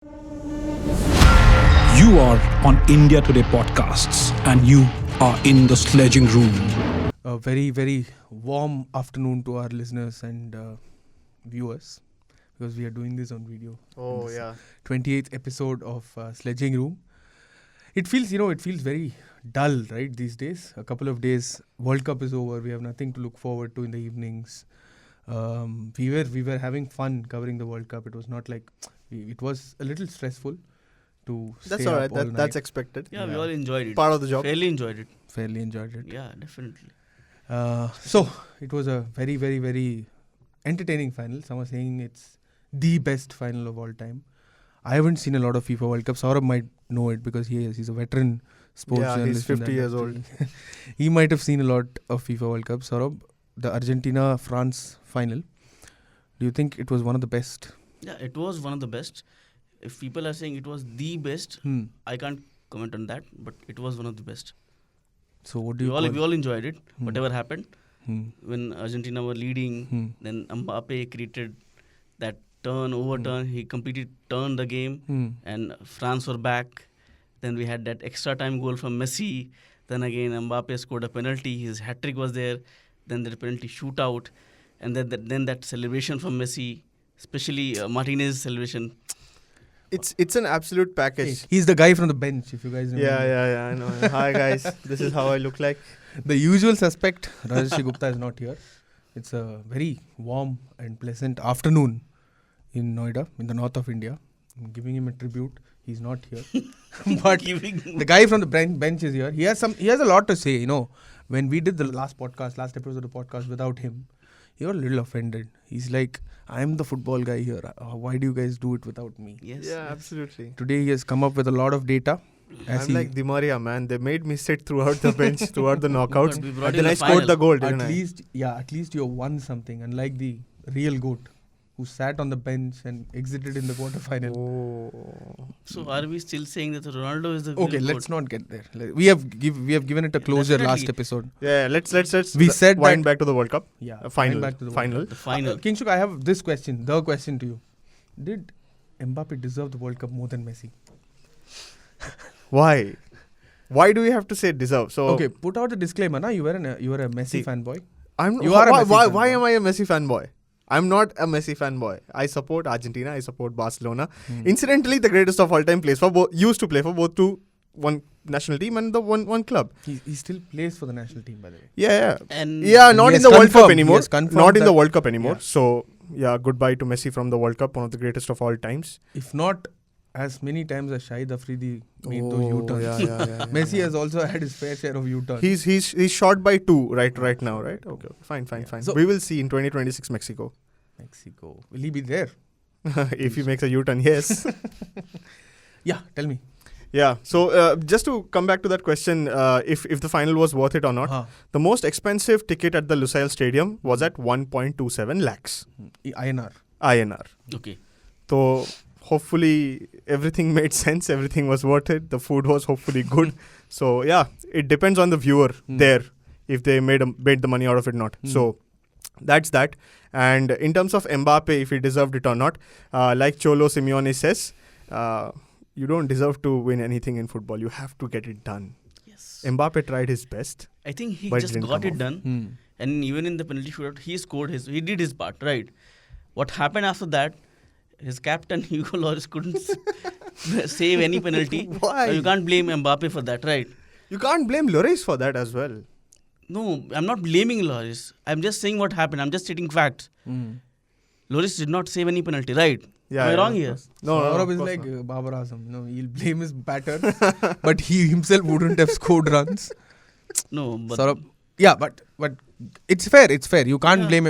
You are on India Today podcasts and you are in the Sledging Room. A very, very warm afternoon to our listeners and viewers, because we are doing this on video. Oh, This yeah. 28th episode of Sledging Room. It feels very dull, right, these days. A couple of days, World Cup is over. We have nothing to look forward to in the evenings. We were having fun covering the World Cup. It was not like... It was a little stressful to That's stay all up right. all That's night. expected. Yeah, we all enjoyed it. Part of the job. Fairly enjoyed it. Fairly enjoyed it. Yeah, definitely. So it was a very, very, very entertaining final. Some are saying it's the best final of all time. I haven't seen a lot of FIFA World Cup. Saurabh might know it because he's a veteran sports Yeah, he's journalist. in 50 the years industry. He might have seen a lot of FIFA World Cup. Saurabh, the Argentina-France final, do you think it was one of the best? Yeah, it was one of the best. If people are saying it was the best, I can't comment on that, but it was one of the best. So what do We you all, call? we all enjoyed it, Hmm. whatever happened. Hmm. When Argentina were leading, Hmm. then Mbappe created that overturn. He completely turned the game, Hmm. and France were back. Then we had that extra time goal from Messi. Then again, Mbappe scored a penalty. His hat-trick was there. Then the penalty shootout. And then that celebration from Messi, especially Martinez's celebration. It's an absolute Hey, package. he's the guy from the bench, if you guys remember. Yeah, I know. Hi, guys. This is how I look like. The usual suspect, Rajesh Gupta, is not here. It's a very warm and pleasant afternoon in Noida, in the north of India. I'm giving him a tribute. He's not here. But the guy from the bench is here. He has a lot to say, When we did the last episode of the podcast without him, he was a little offended. He's like, I'm the football guy here. Why do you guys do it without me? Yes. Yeah, absolutely. Today he has come up with a lot of data. I'm like Di Maria, man. They made me sit throughout the bench, throughout the knockouts. But we brought And in then I the scored final. the goal, didn't At I? least you won something, unlike the real GOAT who sat on the bench and exited in the quarterfinal. Oh. So are we still saying that Ronaldo is the Okay, real let's GOAT? not get there. We have given it a closure last Definitely. episode. Yeah, let's We said wind that- back to the World Cup. Yeah, Final. back to the Final. The final. Kingshuk, I have this question, the question to you. Did Mbappe deserve the World Cup more than Messi? Why? Why do we have to say deserve? So Okay, put out the disclaimer. You were a Messi See, fanboy. You are a Messi why fanboy. am I a Messi fanboy? I'm not a Messi fanboy. I support Argentina. I support Barcelona. Incidentally, the greatest of all time plays for used to play for one national team and the one club. He still plays for the national team, by the way. Yeah. And Yeah, not he in has the World Cup confirmed- he anymore. has confirmed Not in the that- World Cup anymore. Yeah. So, yeah, goodbye to Messi from the World Cup, one of the greatest of all times. If not as many times as Shahid Afridi made those U-turns. yeah. Messi has also had his fair share of U-turns. He's short by 2 right now, right? Okay. Fine. So- We will see in 2026 Mexico. Mexico. Will he be there? If he makes a U-turn, yes. Yeah, tell me. Yeah. So just to come back to that question, if the final was worth it or not, Huh. the most expensive ticket at the Lusail Stadium was at 1.27 lakhs INR. INR. okay. So hopefully everything made sense. Everything was worth it. The food was hopefully good. So yeah, it depends on the viewer there if they made the money out of it or not. So that's that. And in terms of Mbappe, if he deserved it or not, like Cholo Simeone says, you don't deserve to win anything in football. You have to get it done. Yes. Mbappe tried his best. I think he But it just didn't got come it off. done. And even in the penalty shootout, he did his part, right? What happened after that, his captain Hugo Lloris couldn't save any penalty. Why? You can't blame Mbappe for that, right? You can't blame Lloris for that as well. No, I'm not blaming Lloris. I'm just saying what happened. I'm just stating facts. Lloris did not save any penalty, right? Yeah, Am I yeah, wrong of here? course. No, Saurabh of is course like not. Babar Azam. He'll blame his batter, but he himself wouldn't have scored runs. No, but Saurabh, yeah, but it's fair. It's fair. You can't Yeah. blame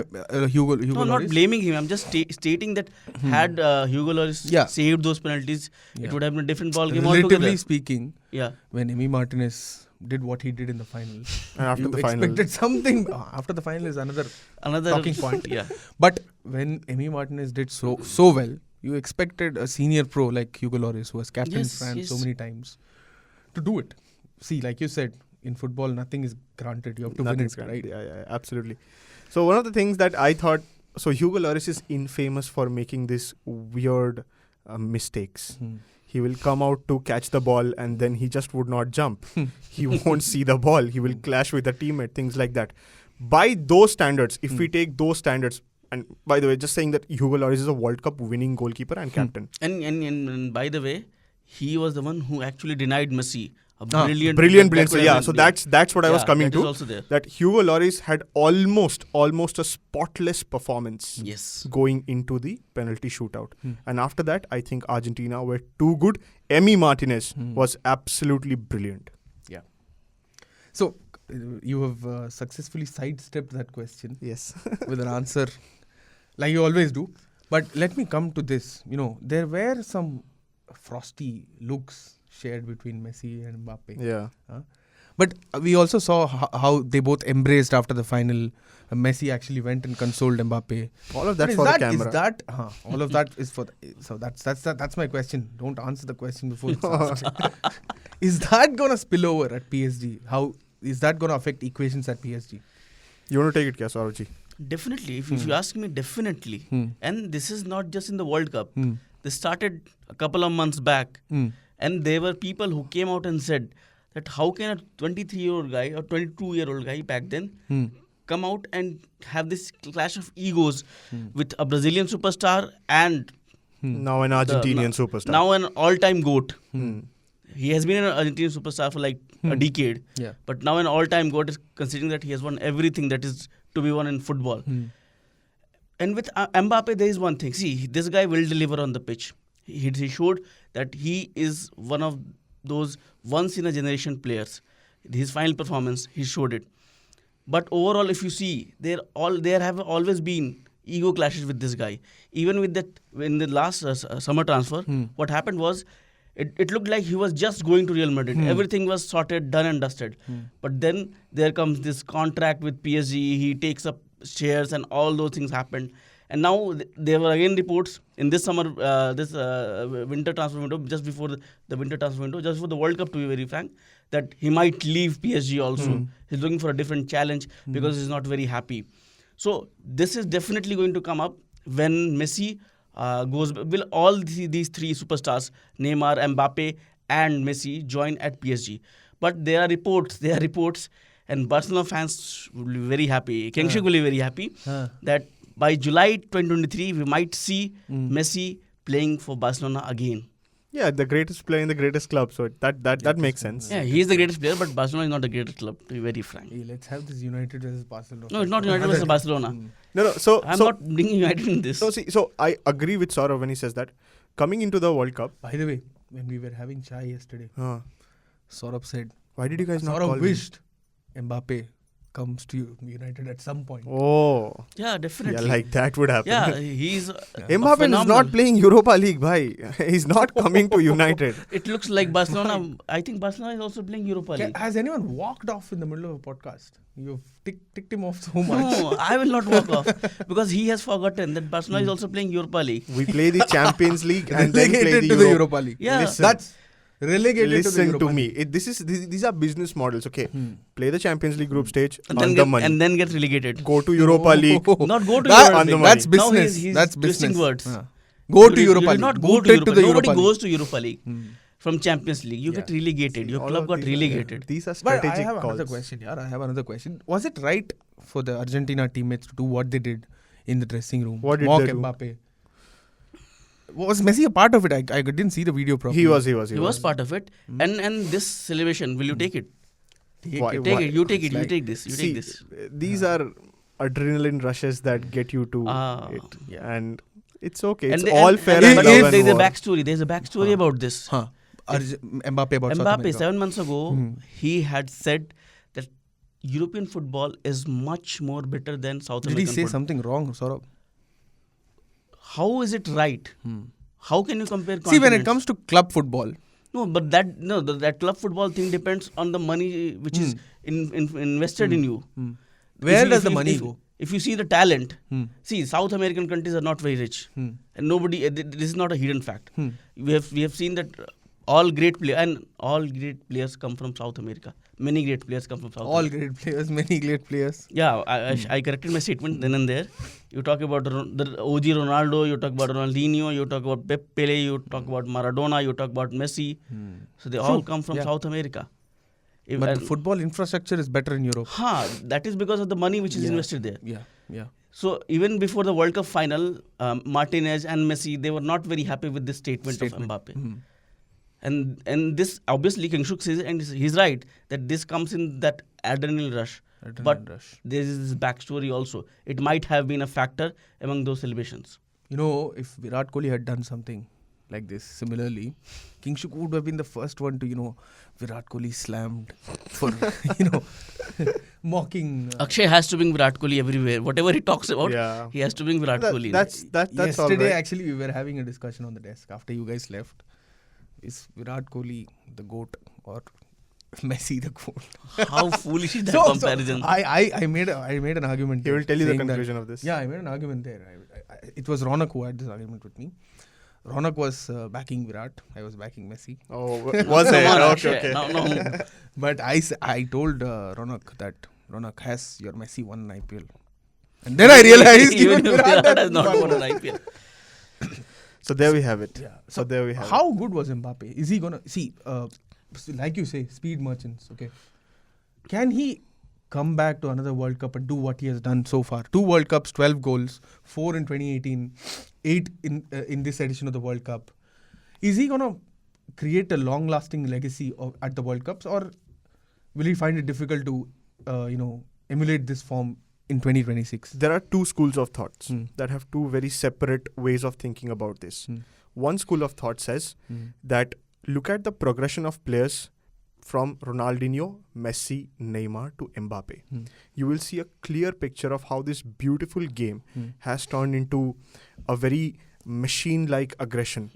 Hugo no, I'm not Lloris. blaming him. I'm just stating that had Hugo Lloris Yeah. saved those penalties, Yeah. it would have been a different ball game Relatively altogether. speaking, Yeah. when Emi Martinez did what he did in the final, And after you the final, expected something. After the final is another Another talking point. Yeah. But when Emi Martinez did so well, you expected a senior pro like Hugo Lloris, who has captained Yes, France so yes. many times, to do it. See, like you said, in football, nothing is granted. You have to win nothing's it, granted. right? Yeah, absolutely. So one of the things that I thought, so Hugo Lloris is infamous for making this weird mistakes. He will come out to catch the ball and then he just would not jump. He won't see the ball. He will clash with a teammate, things like that. By those standards, if we take those standards, and by the way, just saying that Hugo Lloris is a World Cup winning goalkeeper and captain. And by the way, he was the one who actually denied Messi a Brilliant. that So could yeah, have so been- that's what I was coming that is to. also there. That Hugo Lloris had almost a spotless performance Yes. going into the penalty shootout. And after that, I think Argentina were too good. Emi Martinez was absolutely brilliant. Yeah. So you have successfully sidestepped that question Yes. with an answer like you always do. But let me come to this. There were some frosty looks shared between Messi and Mbappe. Yeah. But we also saw how they both embraced after the final. Messi actually went and consoled Mbappe. All of that But for the camera. All of that is for so that's my question. Don't answer the question before it's asked. Is that gonna spill over at PSG? How is that gonna affect equations at PSG? You want to take it, kya, Saurabh ji? Definitely. If you ask me, definitely. And this is not just in the World Cup. This started a couple of months back. And there were people who came out and said that how can a 23-year-old guy or 22-year-old guy back then come out and have this clash of egos with a Brazilian superstar and Now an Argentinian superstar. now an all-time GOAT. He has been an Argentinian superstar for like a decade. Yeah. But now an all-time GOAT is considering that he has won everything that is to be won in football. And with Mbappe, there is one thing. See, this guy will deliver on the pitch. He showed that he is one of those once-in-a-generation players. His final performance, he showed it. But overall, if you see, there have always been ego clashes with this guy. Even with that, in the last summer transfer, what happened was, it looked like he was just going to Real Madrid. Everything was sorted, done and dusted. But then there comes this contract with PSG. He takes up shares and all those things happened. And now there were again reports in this summer, winter transfer window, just before the winter transfer window, just before the World Cup, to be very frank, that he might leave PSG also. He's looking for a different challenge because he's not very happy. So this is definitely going to come up when Messi goes. Will all these three superstars, Neymar, Mbappe, and Messi, join at PSG? But there are reports, and Barcelona fans will be very happy. Kingshik will be very happy that by July 2023, we might see Messi playing for Barcelona again. Yeah, the greatest player in the greatest club. So that makes sense. Yeah, he is the greatest player, but Barcelona is not the greatest club, to be very frank. Hey, let's have this United versus Barcelona. No, it's not United versus Barcelona. No. So I'm not bringing United in this. So I agree with Saurav when he says that coming into the World Cup. By the way, when we were having chai yesterday, Saurabh said, Why did you guys not call Saurabh me? wished Mbappe comes to United at some point. Oh. Yeah, definitely. Yeah, like that would happen. Yeah, he's Mbappe is phenomenal. not playing Europa League, bhai. He's not coming to United. It looks like Barcelona. I think Barcelona is also playing Europa League. Has anyone walked off in the middle of a podcast? You've ticked him off so much. No, I will not walk off because he has forgotten that Barcelona is also playing Europa League. We play the Champions League and then play Relegated the to the Europa League. Yeah. Listen. That's relegated to the Listen Europa to me. League. These are business models. Okay, play the Champions League group stage, And earn then, the money. and then get relegated. Go to Europa League. Not go to That- Europa on the League. money. That's Now business. he's That's twisting business. words. Go to You Europa will League. not go Booted to Europa to the League. Europa Nobody League. goes to Europa League from Champions League. You get relegated. Your All club of got these are- relegated. These are But I strategic have calls. another question. Yeah, I have another question. Was it right for the Argentina teammates to do what they did in the dressing room? What did Mock they do? Mbappe. Was Messi a part of it? I didn't see the video properly. He was. He was part of it. And this celebration, will you take it? Why- Take why- it. You take it. It's You like- take this. You See, take this. these are adrenaline rushes that get you to it, yeah. and it's okay. It's And- all and- fair and- and but love there's and a war. backstory. There's a backstory about this. Mbappe about South Mbappe, America. 7 months ago, he had said that European football is much more better than South Did he American say football. something wrong, Saurabh? How is it right? How can you compare See, when it continents? comes to club football, No, but that club football thing depends on the money which is invested in you. where If does you- the money if- go? If you see the talent, see, South American countries are not very rich, and nobody. This is not a hidden fact. We have seen that all great players, and all great players come from South America. Many great players come from South All America. great players, many great players. Yeah, I corrected my statement then and there. You talk about the OG Ronaldo, you talk about Ronaldinho, you talk about Pep Pele, you talk about Maradona, you talk about Messi. So they all come from Yeah. South America. But the football infrastructure is better in Europe. That is because of the money which is invested there. Yeah. So even before the World Cup final, Martinez and Messi, they were not very happy with this statement. Of Mbappe. And this obviously Kingshuk says, and he's right, that this comes in that adrenaline rush. But there is this backstory also. It might have been a factor among those celebrations. You know, if Virat Kohli had done something like this similarly, Kingshuk would have been the first one to, Virat Kohli slammed for, mocking. Akshay has to bring Virat Kohli everywhere. Whatever he talks about, Yeah. he has to bring Virat Kohli. That's all Yesterday, right. actually, we were having a discussion on the desk after you guys left. Is Virat Kohli the GOAT or Messi the GOAT? How foolish is that So comparison? I made an argument. He will tell you the saying that- conclusion of this. Yeah, I made an argument there. It was Ronak who had this argument with me. Ronak was backing Virat. I was backing Messi. Oh, was Come it? on, Okay, Akshay. okay. No. But I told Ronak that Ronak, has your Messi won an IPL? And then I realized even if Virat had has not won won an IPL. So there we have it. Yeah. So there we have it. How good was Mbappe? Is he gonna see? Like you say, speed merchants. Okay, can he come back to another World Cup and do what he has done so far? 2 World Cups, 12 goals, 4 in 2018, 8 in this edition of the World Cup. Is he gonna create a long-lasting legacy at the World Cups, or will he find it difficult to, emulate this form in 2026? There are 2 schools of thoughts that have 2 very separate ways of thinking about this. One school of thought says that look at the progression of players from Ronaldinho, Messi, Neymar to Mbappe. You will see a clear picture of how this beautiful game has turned into a very machine-like aggression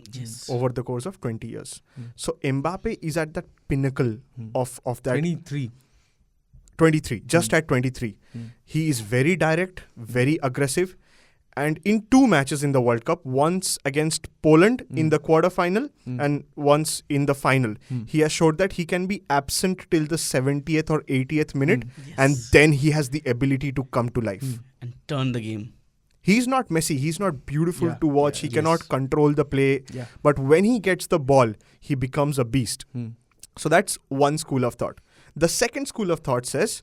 over the course of 20 years. So Mbappe is at that pinnacle of that. 23, just at 23. He is very direct, very aggressive. And in 2 matches in the World Cup, once against Poland in the quarterfinal and once in the final, he has showed that he can be absent till the 70th or 80th minute and then he has the ability to come to life. And turn the game. He's not Messi. He's not beautiful to watch. He Yes. cannot control the play. Yeah. But when he gets the ball, he becomes a beast. So that's one school of thought. The second school of thought says,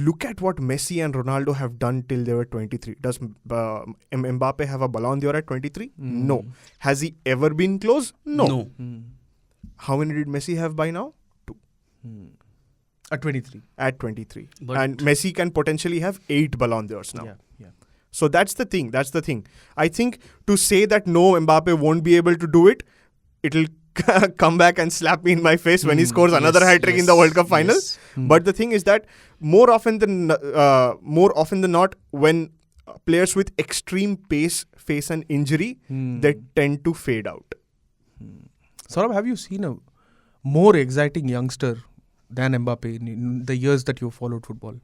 look at what Messi and Ronaldo have done till they were 23. Does Mbappe have a Ballon d'Or at 23? No. Has he ever been close? No. How many did Messi have by now? 2. At 23. At 23. But And Messi can potentially have 8 Ballon d'Ors now. Yeah. So that's the thing. I think to say that no, Mbappe won't be able to do it, it'll come back and slap me in my face when he scores another hat-trick in the World Cup final. But the thing is that more often than not, when players with extreme pace face an injury, they tend to fade out. Saurabh, have you seen a more exciting youngster than Mbappe in the years that you followed football?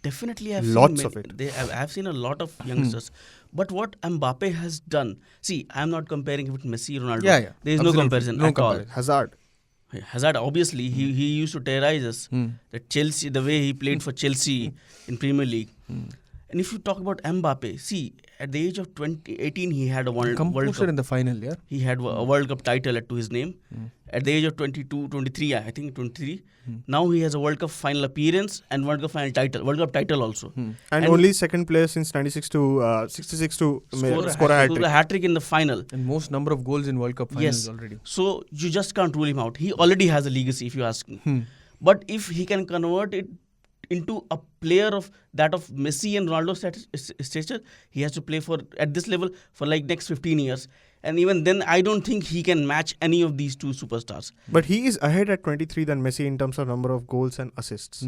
Definitely, I've Lots seen of it. I've seen a lot of youngsters. But what Mbappe has done, see, I'm not comparing it with Messi, Ronaldo. Yeah. There is Absolutely. no comparison No at comparison. Hazard. all. Hazard, obviously, he used to terrorize us. That Chelsea, the way he played for Chelsea in Premier League. And if you talk about Mbappe, see, at the age of 18, he had a World Composure Cup. in the final, yeah? He had a World Cup title to his name. At the age of 22, 23, I think 23. Now he has a World Cup final appearance and World Cup final title. World Cup title also. And only second player since 96 to 66 to score a hat-trick. A hat-trick in the final. And most number of goals in World Cup finals already. So you just can't rule him out. He already has a legacy, if you ask me. But if he can convert it into a player of Messi and Ronaldo stature, he has to play at this level for like next 15 years. And even then, I don't think he can match any of these 2 superstars. But he is ahead at 23 than Messi in terms of number of goals and assists.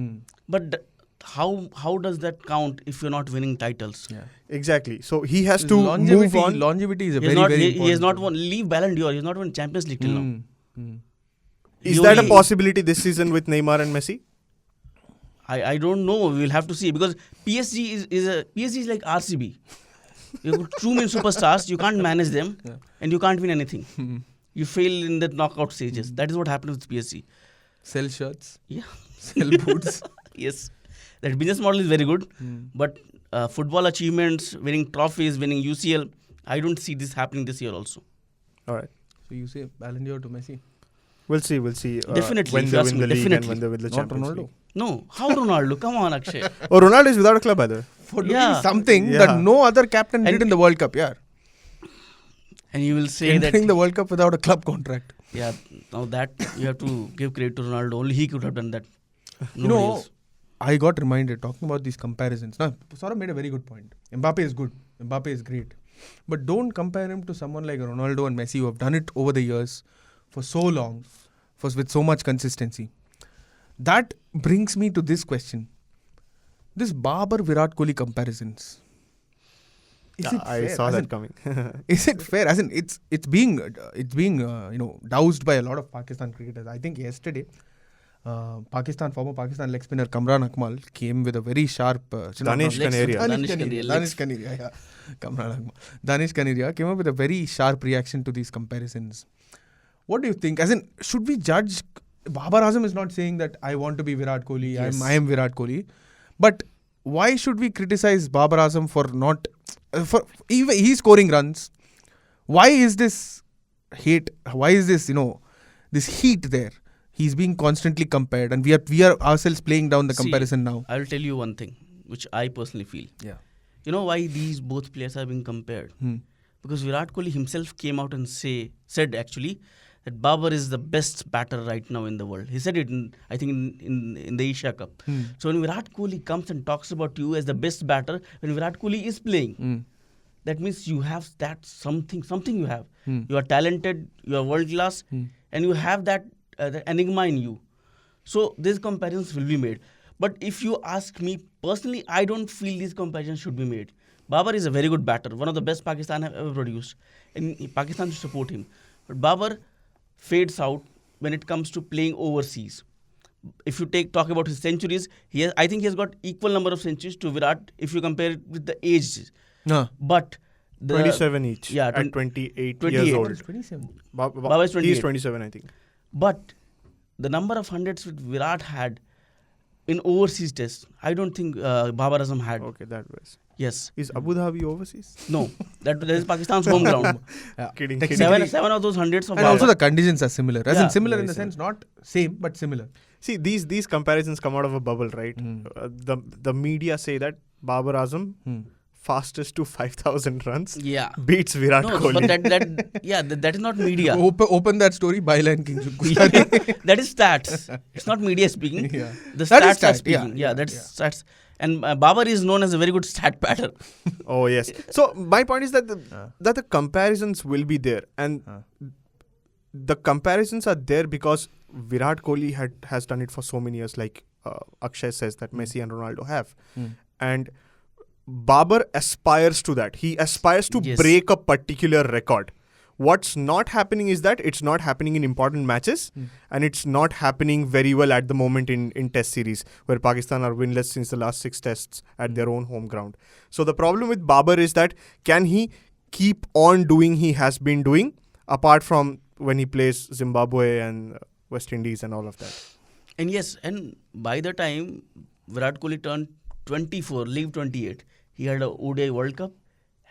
But how does that count if you're not winning titles? Yeah. Exactly. So he has to move on. Longevity is a He very, has very not, important. he has not won. Leave Ballon d'Or. He has not won Champions League till now. Is that a possibility this season with Neymar and Messi? I don't know. We'll have to see, because PSG is like RCB. You have too many superstars. You can't manage them, and you can't win anything. you fail in the knockout stages. That is what happened with PSG. Sell shirts, Yeah. sell boots. Yes. That business model is very good. But football achievements, winning trophies, winning UCL, I don't see this happening this year also. All right. So you say Ballon d'Or to Messi? We'll see. We'll see. Definitely, When if they you ask win me, the league and definitely. when they win the Not Champions Ronaldo. League. No. How Ronaldo? Come on, Akshay. Oh, Ronaldo is without a club, by the way. For doing Yeah. something Yeah. that no other captain And- did in the World Cup. Yeah. And you will say Entering that, the World Cup without a club contract. yeah, now that you have to give credit to Ronaldo. Only he could have done that. You Nobody know, else. I got reminded talking about these comparisons. Now, Saurabh made a very good point. Mbappe is good. Mbappe is great. But don't compare him to someone like Ronaldo and Messi who have done it over the years for so long, with so much consistency. That brings me to this question. This Babar Virat Kohli comparisons. Is it I fair? saw As that in, coming. Is it fair? As in, it's being doused by a lot of Pakistan cricketers. I think yesterday, former Pakistan leg spinner Kamran Akmal came with a very sharp. Danish Kaneria. Danish Kaneria. Yeah. Kamran Akmal. Danish Kaneria came up with a very sharp reaction to these comparisons. What do you think? As in, should we judge? Babar Azam is not saying that I want to be Virat Kohli. Yes. I am Virat Kohli. But why should we criticize Babar Azam for not? Even he's scoring runs. Why is this hate? Why is this this heat there? He's being constantly compared, and we are ourselves playing down the See, comparison now. I will tell you one thing, which I personally feel. Yeah. You know why these both players are being compared? Because Virat Kohli himself came out and said actually that Babar is the best batter right now in the world. He said it, I think, in the Asia Cup. So when Virat Kohli comes and talks about you as the best batter, when Virat Kohli is playing, that means you have that something you have. You are talented, you are world class, and you have that enigma in you. So these comparisons will be made. But if you ask me personally, I don't feel these comparisons should be made. Babar is a very good batter, one of the best Pakistan have ever produced, and Pakistan should support him. But Babar fades out when it comes to playing overseas. If you talk about his centuries, I think he has got equal number of centuries to Virat if you compare it with the age. But 27 each. Yeah, at 28 28. years old. 27. Baba is 28. He's 27, I think. But the number of hundreds which Virat had in overseas tests, I don't think Babar Azam had. Okay, that was. Yes. Is Abu Dhabi overseas? No. That is Pakistan's home ground. Kidding. Seven of those hundreds of And also the conditions are similar. As in Yeah. similar in Very the sense, not same, but similar. See, these comparisons come out of a bubble, right? The media say that Babar Azam, fastest to 5,000 runs, Yeah. beats Virat No, Kohli. but that is not media. Open that story, Byline King. That is stats. It's not media speaking. Yeah. The That is stats are stat, speaking. yeah, That's stats. And Babar is known as a very good stat batter. Oh, yes. So, my point is that the comparisons will be there. And the comparisons are there because Virat Kohli has done it for so many years, like Akshay says that Messi and Ronaldo have. And Babar aspires to that. He aspires to Yes. break a particular record. What's not happening is that it's not happening in important matches and it's not happening very well at the moment in test series where Pakistan are winless since the last 6 tests at their own home ground. So the problem with Babar is that can he keep on doing he has been doing apart from when he plays Zimbabwe and West Indies and all of that. And yes, and by the time Virat Kohli turned 24, leave 28, he had a ODI World Cup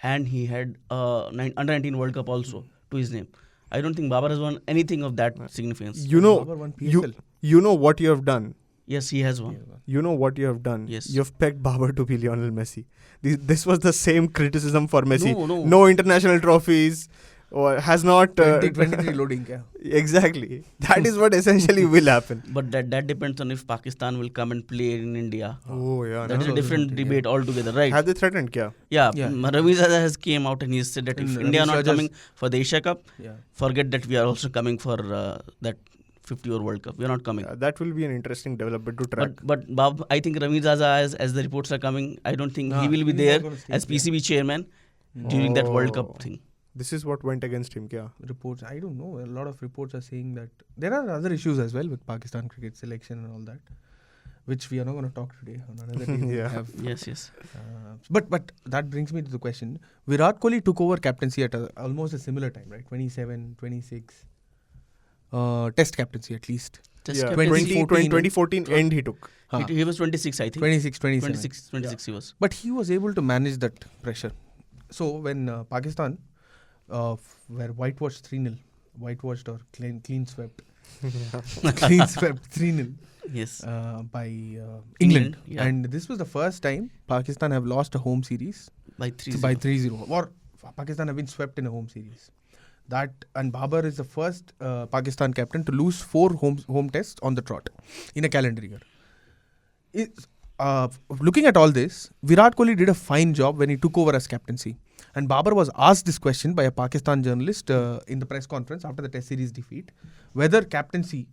and he had Under-19 World Cup also to his name. I don't think Babar has won anything of that significance. You know, Babar won PSL. you know what you have done. Yes, he has won. You know what you have done. Yes. You have pegged Babar to be Lionel Messi. This was the same criticism for Messi. No. International trophies. Or has not 2023 loading. Yeah. Exactly. That is what essentially will happen. But that depends on if Pakistan will come and play in India. Oh yeah. That is no. a different debate altogether, right? Have they threatened kya? Yeah, Yeah. Ravi Zaza has came out and he said that if And India are Ravi not Zaja's- coming for the Asia Cup, Yeah. forget that we are also coming for that 50-over World Cup. We are not coming. That will be an interesting development to track. But Bob, I think Ravi Zaza, as the reports are coming, I don't think he will be he's there not gonna stay as there. PCB chairman during that World Oh. Cup thing. This is what went against him, kya? Reports, I don't know. A lot of reports are saying that there are other issues as well with Pakistan cricket selection and all that, which we are not going to talk today. On another day we'll Yeah. have, Yes. but that brings me to the question. Virat Kohli took over captaincy at almost a similar time, right? 27, 26. Test captaincy at least. Just Yeah, kept 2014 2014 end he took. He was 26, I think. 26, 27. 26 he was. But he was able to manage that pressure. So when Pakistan were whitewashed 3-0, whitewashed or clean swept, clean swept 3-0 Yes. by England. yeah. And this was the first time Pakistan have lost a home series By 3 by 3-0. Or Pakistan have been swept in a home series. That and Babar is the first Pakistan captain to lose 4 home tests on the trot in a calendar year. Looking at all this, Virat Kohli did a fine job when he took over as captaincy. And Babar was asked this question by a Pakistan journalist in the press conference after the test series defeat, whether captaincy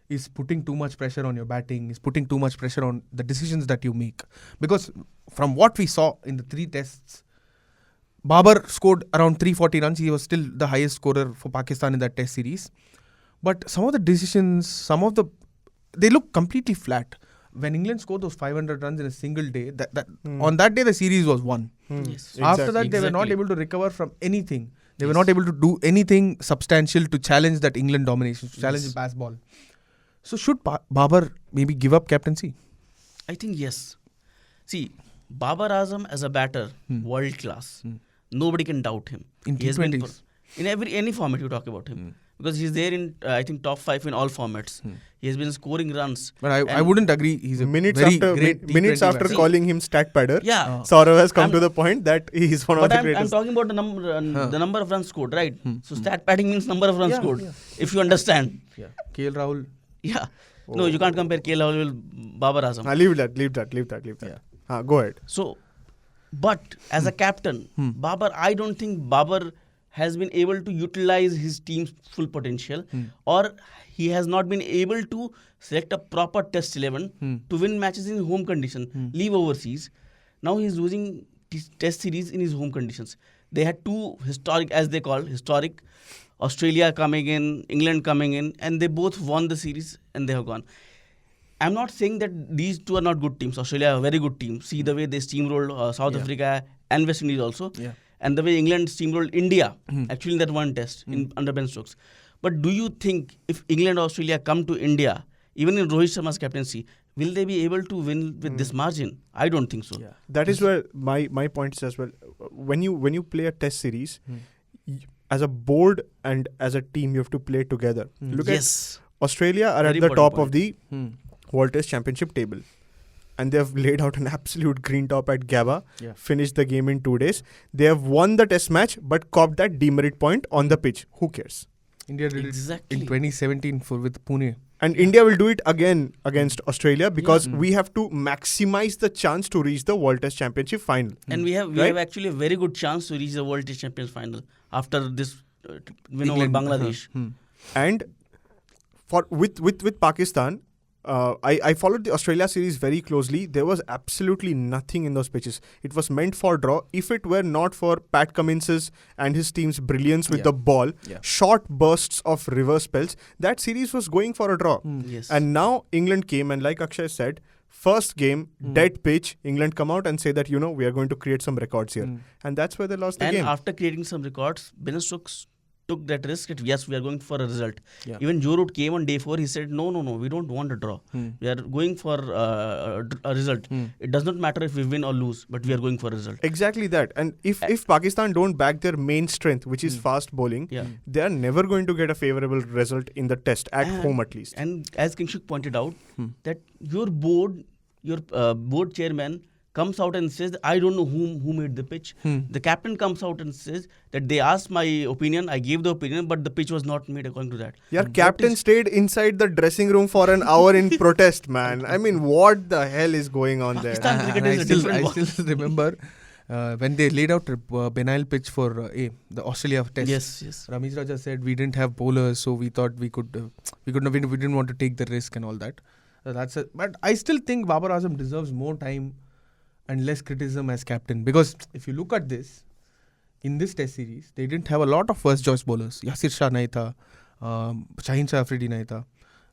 is putting too much pressure on your batting, is putting too much pressure on the decisions that you make. Because from what we saw in the 3 tests, Babar scored around 340 runs. He was still the highest scorer for Pakistan in that test series. But some of the decisions, they look completely flat. When England scored those 500 runs in a single day, on that day the series was won. Yes. After that, they were not able to recover from anything. They were not able to do anything substantial to challenge that England domination, to challenge the pass ball. So should Babar maybe give up captaincy? I think yes. See, Babar Azam as a batter, world class. Nobody can doubt him. In He has been T20s? in any format you talk about him. Because he's there in, I think, top 5 in all formats. He has been scoring runs. But I wouldn't agree. He's a Minutes very after great minutes T20 after batsman. calling him stat padder, Yeah. Saurav has come I'm- to the point that he is one of But the I'm greatest. talking about the number of runs scored, right? So stat padding means number of runs Yeah, scored. yeah. If you understand. Yeah. KL Rahul. Yeah. No, you can't compare KL Rahul with Babar Azam. Leave that. Go ahead. So, but as a captain, Babar, I don't think Babar has been able to utilize his team's full potential, or he has not been able to select a proper test 11 to win matches in home condition, leave overseas. Now he's losing test series in his home conditions. They had 2 historic, as they call historic, Australia coming in, England coming in, and they both won the series and they have gone. I'm not saying that these 2 are not good teams. Australia are a very good team. See the way they steamrolled South Africa and West Indies also. Yeah. And the way England steamrolled India, actually in that one test under Ben Stokes. But do you think if England or Australia come to India, even in Rohit Sharma's captaincy, will they be able to win with this margin? I don't think so. Yeah. That is where my point is as well. When you play a test series, as a board and as a team, you have to play together. Look Yes. at Australia are Very at the important top point. of the World Test Championship table. And they have laid out an absolute green top at Gabba, finished the game in 2 days. They have won the test match, but copped that demerit point on the pitch. Who cares? India did Exactly. it in 2017 with Pune. And India will do it again against Australia because we have to maximize the chance to reach the World Test Championship final. And we have actually a very good chance to reach the World Test Champions final after this win over Bangladesh. And with Pakistan, I followed the Australia series very closely. There was absolutely nothing in those pitches. It was meant for draw. If it were not for Pat Cummins's and his team's brilliance with the ball, short bursts of reverse spells, that series was going for a draw. Yes. And now England came, and like Akshay said, first game, dead pitch, England come out and say that, we are going to create some records here. And that's where they lost the And game. after creating some records, Ben Stokes took that risk that yes, we are going for a result. Yeah. Even Joe Root came on day 4, he said, no, we don't want a draw. We are going for a result. It does not matter if we win or lose, but we are going for a result. Exactly that. And if Pakistan don't back their main strength, which is fast bowling, they are never going to get a favourable result in the test, at home at least. And as Kingshuk pointed out, that your board chairman comes out and says, I don't know who made the pitch. The captain comes out and says that they asked my opinion, I gave the opinion, but the pitch was not made according to that. Your captain stayed inside the dressing room for an hour in protest, man. I mean, what the hell is going on there? Pakistan cricket is a different I ball. still remember when they laid out Benail pitch for the Australia test. Yes. Ramesh Raja said we didn't have bowlers, so we thought we didn't want to take the risk and all that. But I still think Babar Azam deserves more time and less criticism as captain, because if you look at this, in this test series, they didn't have a lot of first choice bowlers. Yasir Shah nahi tha, Shaheen Shah Afridi nahi tha,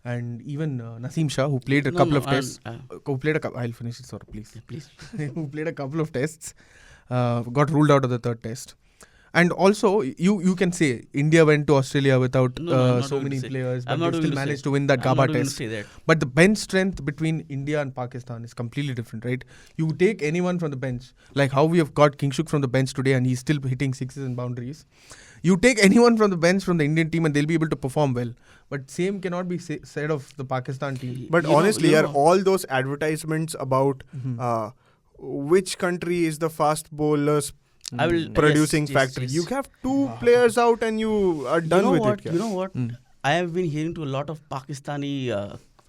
and even Naseem Shah, who played a couple of tests. I'll finish it, sorry, please. Please. Who played a couple of tests, got ruled out of the third test. And also, you can say India went to Australia without No, I'm not so going to many say. players, but I'm not they going still to say. managed to win that I'm Gaba not going to test. say that. But the bench strength between India and Pakistan is completely different, right? You take anyone from the bench, like how we have got Kingshuk from the bench today and he's still hitting sixes and boundaries. You take anyone from the bench from the Indian team and they'll be able to perform well. But same cannot be said of the Pakistan team. But You know- honestly, you are know- all those advertisements about which country is the fast bowlers I will producing yes, factory? yes. You have two players out and you are done with it. You know what? Mm. I have been hearing to a lot of Pakistani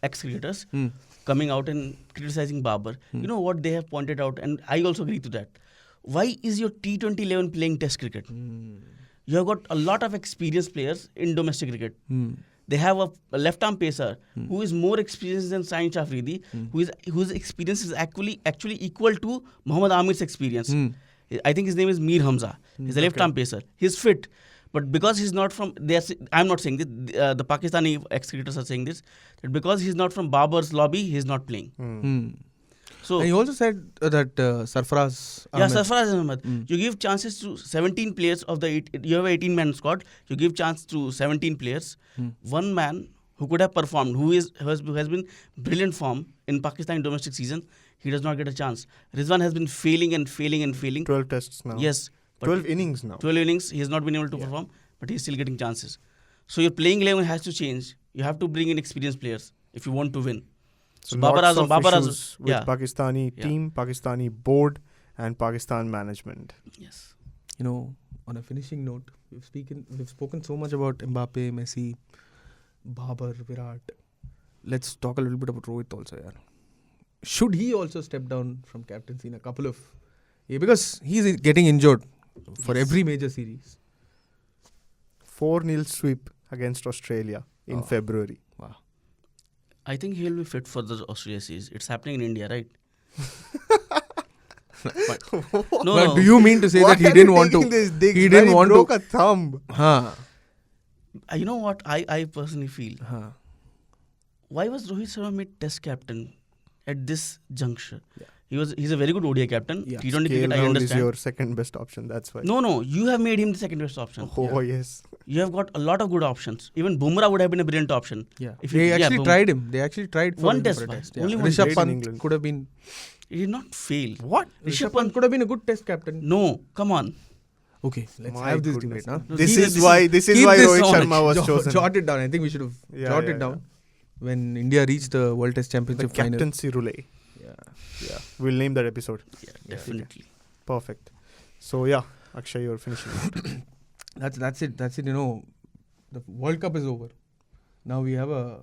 ex-cricketers Mm. coming out and criticizing Babar. You know what they have pointed out, and I also agree to that. Why is your T20 11 playing Test cricket? You have got a lot of experienced players in domestic cricket. They have a left-arm pacer who is more experienced than Sain Shafridi, whose experience is actually equal to Muhammad Amir's experience. I think his name is Mir Hamza. He's a left-arm pacer. He's fit. But because he's not from, I'm not saying this, the Pakistani ex-cricketers are saying this, that because he's not from Babar's lobby, he's not playing. So, And you also said that Sarfaraz yeah, Ahmed. Sarfaraz Ahmed. You give chances to 17 players of the, you have an 18-man squad, you give chance to 17 players. One man who could have performed, who has been brilliant form in Pakistan domestic season, he does not get a chance. Rizwan has been failing and failing and failing. 12 tests now. Yes. but 12 innings now. 12 innings, he has not been able to perform, but he's still getting chances. So your playing 11 has to change. You have to bring in experienced players if you want to win. So Babar lots Azam, of Babar issues Azam, with yeah. Pakistani team, Pakistani board, and Pakistan management. Yes. You know, on a finishing note, we've spoken so much about Mbappe, Messi, Babar, Virat. Let's talk a little bit about Rohit also, yeah. Should he also step down from captaincy in a couple of... Yeah, because he's getting injured for every major series. 4-0 sweep against Australia in February. Wow. I think he'll be fit for the Australia series. It's happening in India, right? But do you mean to say that he didn't want to... He didn't want broke to... a thumb. You know what I personally feel? Why was Rohit Sharma made test captain at this juncture? Yeah. He's a very good ODI captain. Yeah. T20 cricket, I KL is understand. your second best option, that's why. No, you have made him the second best option. Oh, yes. You have got a lot of good options. Even Bumrah would have been a brilliant option. Yeah. If They he- yeah, actually Bum- tried him. They actually tried for One him test, for a why? test. Yeah. Only one Rishabh test. Pant In England. could have been... He did not fail. What? Rishabh Pant could have been a good test captain. No, come on. Okay, let's My have this goodness. debate now. This Keep is this- why Keep Rohit this Sharma was chosen. Jot it down. I think we should have jot it down. When India reached the World Test The Championship final. captaincy roulette. Yeah. We'll name that episode. Yeah, definitely. Perfect. So yeah, Akshay, you're finishing. That's it. You know, the World Cup is over. Now we have a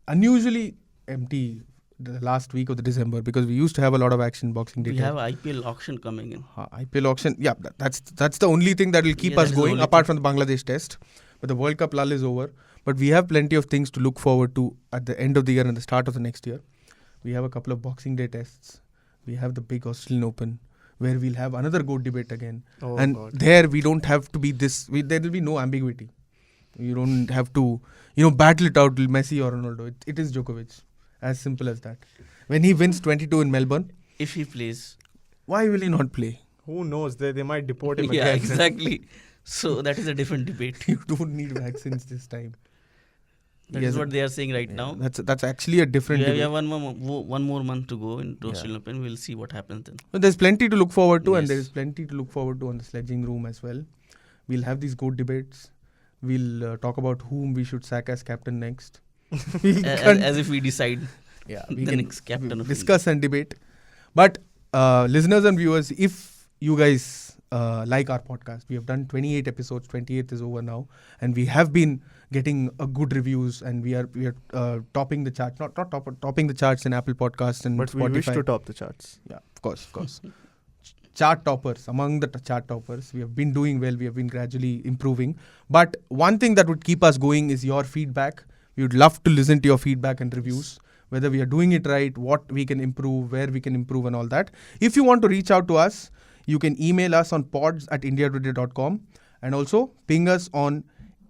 unusually empty the last week of the December, because we used to have a lot of action Boxing Day. We have an IPL auction coming in. IPL auction. Yeah, that's the only thing that will keep Yeah, us that is the going only apart from the Bangladesh test. But the World Cup lull is over. But we have plenty of things to look forward to at the end of the year and the start of the next year. We have a couple of Boxing Day tests. We have the big Australian Open, where we'll have another GOAT debate again. Oh, and God. there we don't have to be this. There will be no ambiguity. You don't have to, battle it out, Messi or Ronaldo. It is Djokovic. As simple as that. When he wins 22 in Melbourne, If he plays. why will he not play? Who knows? They might deport him Yeah, again. exactly. So that is a different debate. You don't need vaccines this time. That is what they are saying right now. That's actually a different We debate. have one more month to go into Australian Open. We'll see what happens then. But there's plenty to look forward to, and Yes. there is plenty to look forward to on the Sledging Room as well. We'll have these GOAT debates. We'll talk about whom we should sack as captain next. As if we decide We the can next captain of discuss and debate. But listeners and viewers, if you guys like our podcast, we have done 28 episodes. 28th is over now, and we have been getting good reviews, and we are topping the charts. Not topping the charts in Apple Podcasts and But Spotify. we wish to top the charts. Yeah, of course. Chart toppers, among the chart toppers. We have been doing well. We have been gradually improving. But one thing that would keep us going is your feedback. We would love to listen to your feedback and reviews, whether we are doing it right, what we can improve, where we can improve, and all that. If you want to reach out to us, you can email us on pods@indiatoday.com, and also ping us on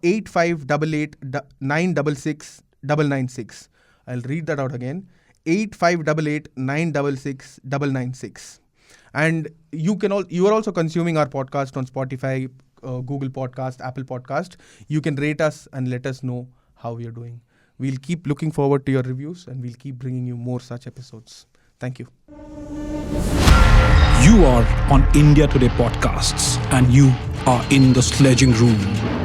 8588-966-996. I'll read that out again. 8588-966-996. And you are also consuming our podcast on Spotify, Google Podcast, Apple Podcast. You can rate us and let us know how we are doing. We'll keep looking forward to your reviews, and we'll keep bringing you more such episodes. Thank you. You are on India Today Podcasts, and you are in the Sledging Room.